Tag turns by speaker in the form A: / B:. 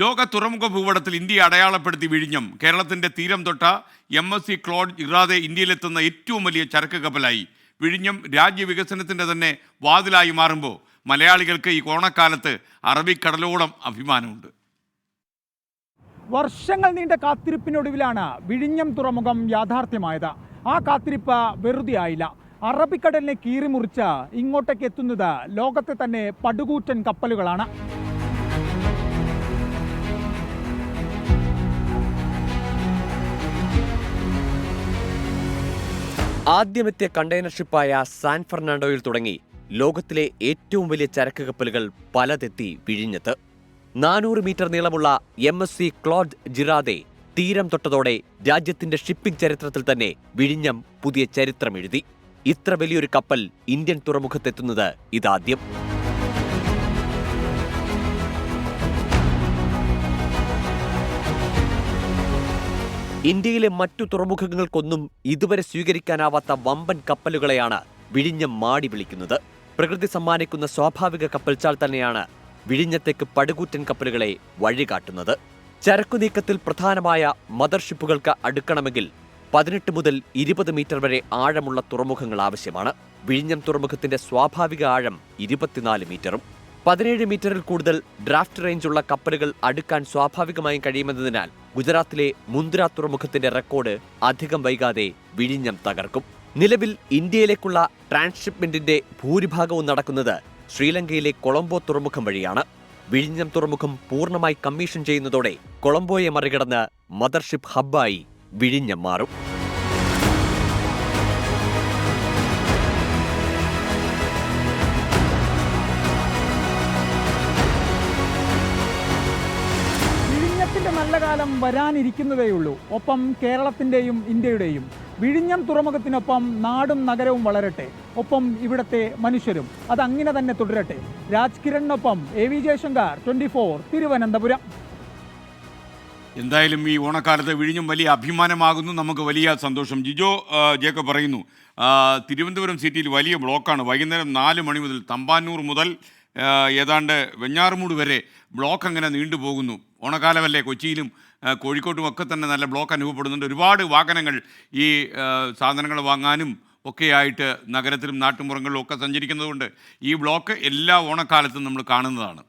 A: ലോക തുറമുഖ ഭൂപടത്തിൽ ഇന്ത്യയെ അടയാളപ്പെടുത്തി വിഴിഞ്ഞം. കേരളത്തിന്റെ തീരം തൊട്ട MSC ക്ലോഡ് ഇറാതെ ഇന്ത്യയിലെത്തുന്ന ഏറ്റവും വലിയ ചരക്ക് കപ്പലായി വിഴിഞ്ഞം രാജ്യവികസനത്തിന്റെ തന്നെ വാതിലായി മാറുമ്പോൾ മലയാളികൾക്ക് ഈ ഓണക്കാലത്ത് അറബിക്കടലോളം അഭിമാനമുണ്ട്.
B: വർഷങ്ങൾ നീണ്ട കാത്തിരിപ്പിനൊടുവിലാണ് വിഴിഞ്ഞം തുറമുഖം യാഥാർത്ഥ്യമായത്. ആ കാത്തിരിപ്പ് വെറുതെ ആയില്ല. അറബിക്കടലിനെ കീറിമുറിച്ച് ഇങ്ങോട്ടേക്ക് എത്തുന്നത് ലോകത്തെ തന്നെ പടുകൂറ്റൻ കപ്പലുകളാണ്.
C: ആദ്യമെത്തിയ കണ്ടെയ്നർ ഷിപ്പായ സാൻ ഫെർണാണ്ടോയിൽ തുടങ്ങി ലോകത്തിലെ ഏറ്റവും വലിയ ചരക്ക് കപ്പലുകൾ പലതെത്തി വിഴിഞ്ഞത്ത്. 400 മീറ്റർ നീളമുള്ള MSC ക്ലോഡ് ജിറാതെ തീരം തൊട്ടതോടെ രാജ്യത്തിന്റെ ഷിപ്പിംഗ് ചരിത്രത്തിൽ തന്നെ വിഴിഞ്ഞം പുതിയ ചരിത്രമെഴുതി. ഇത്ര വലിയൊരു കപ്പൽ ഇന്ത്യൻ തുറമുഖത്തെത്തുന്നത് ഇതാദ്യം. ഇന്ത്യയിലെ മറ്റു തുറമുഖങ്ങൾക്കൊന്നും ഇതുവരെ സ്വീകരിക്കാനാവാത്ത വമ്പൻ കപ്പലുകളെയാണ് വിഴിഞ്ഞം മാടി വിളിക്കുന്നത്. പ്രകൃതി സമ്മാനിക്കുന്ന സ്വാഭാവിക കപ്പൽച്ചാൽ തന്നെയാണ് വിഴിഞ്ഞത്തേക്ക് പടുകൂറ്റൻ കപ്പലുകളെ വഴികാട്ടുന്നത്. ചരക്കു നീക്കത്തിൽ പ്രധാനമായ മദർഷിപ്പുകൾക്ക് അടുക്കണമെങ്കിൽ 18 മുതൽ 20 മീറ്റർ വരെ ആഴമുള്ള തുറമുഖങ്ങൾ ആവശ്യമാണ്. വിഴിഞ്ഞം തുറമുഖത്തിന്റെ സ്വാഭാവിക ആഴം 24 മീറ്ററും. 17 മീറ്ററിൽ കൂടുതൽ ഡ്രാഫ്റ്റ് റേഞ്ചുള്ള കപ്പലുകൾ അടുക്കാൻ സ്വാഭാവികമായും കഴിയുമെന്നതിനാൽ ഗുജറാത്തിലെ മുന്ദ്ര തുറമുഖത്തിന്റെ റെക്കോർഡ് അധികം വൈകാതെ വിഴിഞ്ഞം തകർക്കും. നിലവിൽ ഇന്ത്യയിലേക്കുള്ള ട്രാൻസ്ഷിപ്മെന്റിന്റെ ഭൂരിഭാഗവും നടക്കുന്നത് ശ്രീലങ്കയിലെ കൊളംബോ തുറമുഖം വഴിയാണ്. വിഴിഞ്ഞം തുറമുഖം പൂർണ്ണമായി കമ്മീഷൻ ചെയ്യുന്നതോടെ കൊളംബോയെ മറികടന്ന് മദർഷിപ്പ് ഹബ്ബായി വിഴിഞ്ഞം മാറും.
B: നല്ല കാലം വരാനിരിക്കുന്നതേയുള്ളൂ. ഒപ്പം കേരളത്തിൻ്റെയും ഇന്ത്യയുടെയും. വിഴിഞ്ഞം തുറമുഖത്തിനൊപ്പം നാടും നഗരവും വളരട്ടെ. ഒപ്പം ഇവിടുത്തെ മനുഷ്യരും. അതങ്ങനെ തന്നെ തുടരട്ടെ. രാജ്കിരണിനൊപ്പം AV ജയശങ്കർ, 24 തിരുവനന്തപുരം.
A: എന്തായാലും ഈ ഓണക്കാലത്ത് വിഴിഞ്ഞം വലിയ അഭിമാനമാകുന്നു. നമുക്ക് വലിയ സന്തോഷം. ജിജോ ജേക്കബ് പറയുന്നു, തിരുവനന്തപുരം സിറ്റിയിൽ വലിയ ബ്ലോക്കാണ്. വൈകുന്നേരം 4 മണി മുതൽ തമ്പാനൂർ മുതൽ ഏതാണ്ട് വെഞ്ഞാറുമൂട് വരെ ബ്ലോക്ക് അങ്ങനെ നീണ്ടുപോകുന്നു. ഓണക്കാലമല്ലേ, കൊച്ചിയിലും കോഴിക്കോട്ടും ഒക്കെ തന്നെ നല്ല ബ്ലോക്ക് അനുഭവപ്പെടുന്നുണ്ട്. ഒരുപാട് വാഹനങ്ങൾ ഈ സാധനങ്ങൾ വാങ്ങാനും ഒക്കെയായിട്ട് നഗരത്തിലും നാട്ടുമ്പുറങ്ങളിലും ഒക്കെ സഞ്ചരിക്കുന്നതുകൊണ്ട് ഈ ബ്ലോക്ക് എല്ലാ ഓണക്കാലത്തും നമ്മൾ കാണുന്നതാണ്.